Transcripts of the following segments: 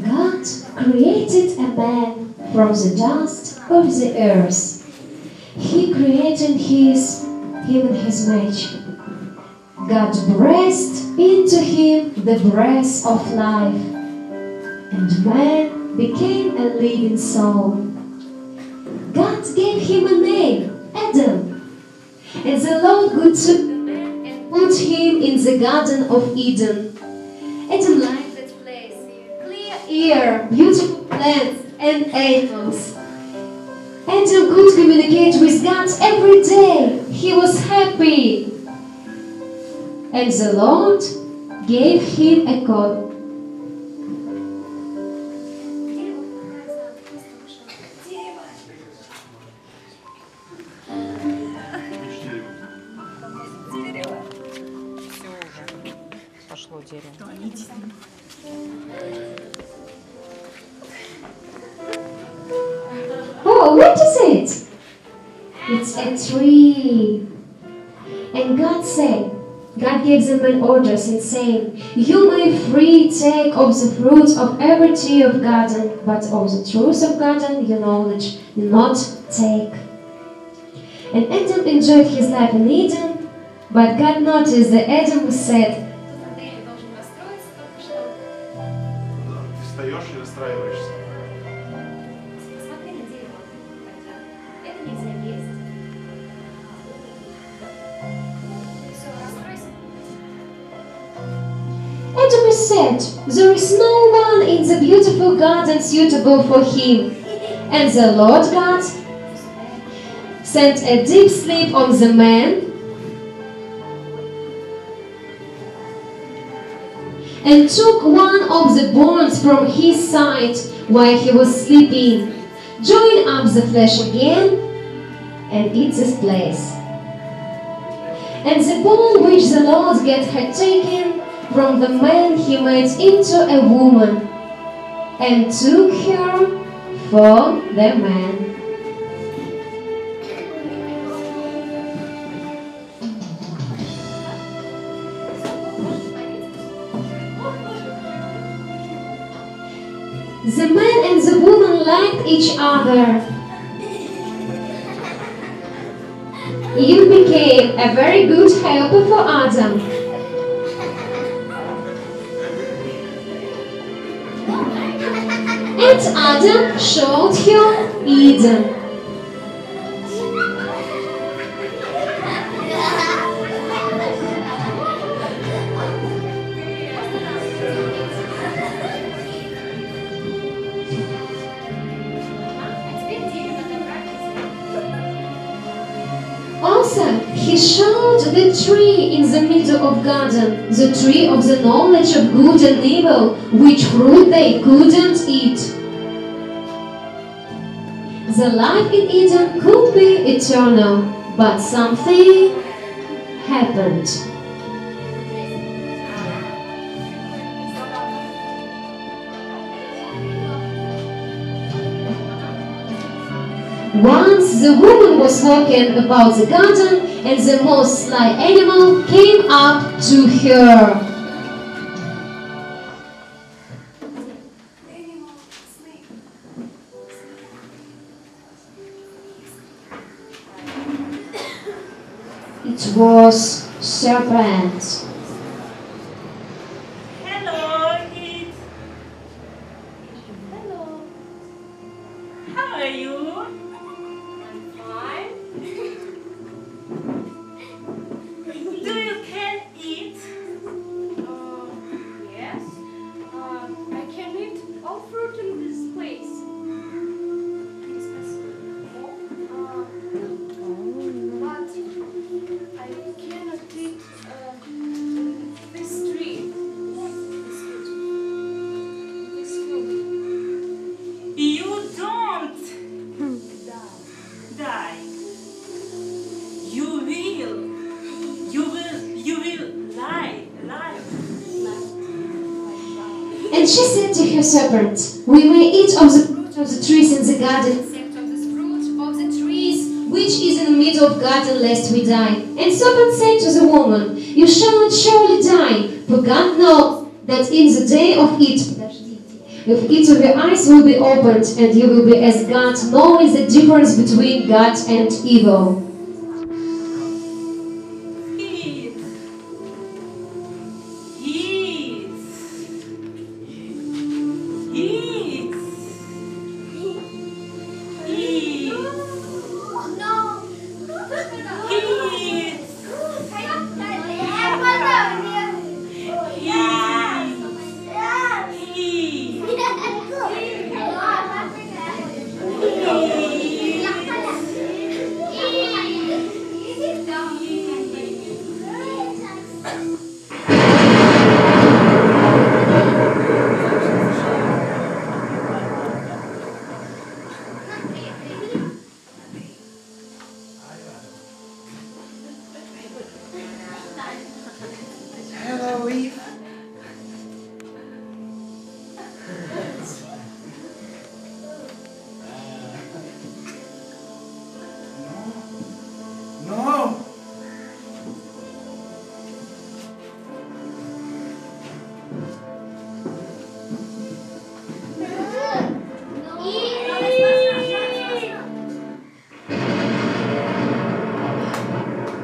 God created a man from the dust of the earth. He created him in his image. God breathed into him the breath of life, and man became a living soul. God gave him a name, Adam, and the Lord God took the man and put him in the Garden of Eden. Adam liked that place, clear air, beautiful plants, and animals. Adam could communicate with God every day. He was happy. And the Lord gave him a coat. Oh, what is it? It's a tree. And God gave the man orders in saying, "You may free take of the fruit of every tree of garden, but of the truth of garden, your knowledge, do not take." And Adam enjoyed his life in Eden, but God noticed that Adam said, Встаешь и расстраиваешься. Adam said, "There is no one in the beautiful garden suitable for him." And the Lord God sent a deep sleep on the man, and took one of the bones from his side while he was sleeping, joined up the flesh again, and it this place. And the bone which the Lord God had taken from the man he made into a woman, and took her for the man. The man and the woman liked each other. Eve became a very good helper for Adam. And Adam showed her Eden. Also, he showed the tree in the middle of garden, the tree of the knowledge of good and evil, which fruit they couldn't eat. The life in Eden could be eternal, but something happened. Once the woman was walking about the garden, and the most sly animal came up to her. It was serpent. Hello, Eve. Hello. How are you? I'm fine. Do you can eat? Yes. I can eat all fruit in this place. But I cannot eat this tree. This fruit. You don't die. You will lie. And she said to her serpent, "We may eat of the fruit of the trees in the garden, except of the fruit of the trees which is in the middle of garden, lest we die." And serpent said to the woman, "You shall not surely die, for God knows that in the day of it, If each of your eyes will be opened, and you will be as God, knowing the difference between God and evil.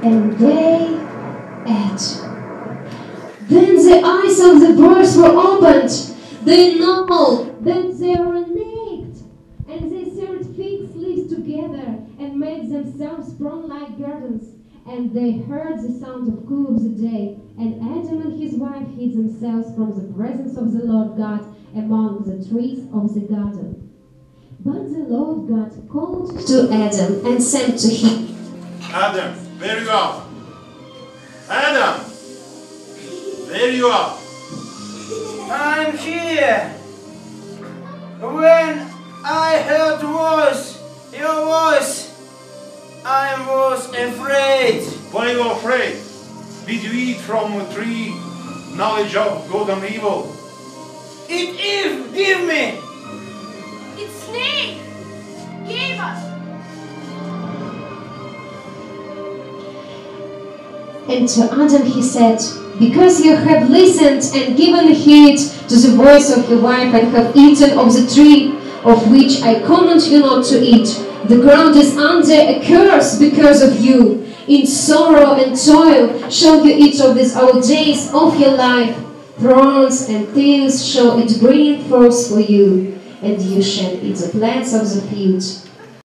And they ate. Then the eyes of the birds were opened. They know that they were naked. And they sewed fig leaves together and made themselves brown-like gardens. And they heard the sound of cool of the day. And Adam and his wife hid themselves from the presence of the Lord God among the trees of the garden. But the Lord God called to Adam and said to him, Adam, there you are. Adam, there you are. I'm here. When I heard your voice, I was afraid. Why are you afraid? Did you eat from a tree, knowledge of good and evil? It Eve give me. It's snake gave us. And to Adam he said, because you have listened and given heed to the voice of your wife and have eaten of the tree of which I command you not to eat, the ground is under a curse because of you. In sorrow and toil shall you eat of these all days of your life. Thorns and thorns shall it bring forth for you, and you shall eat the plants of the field.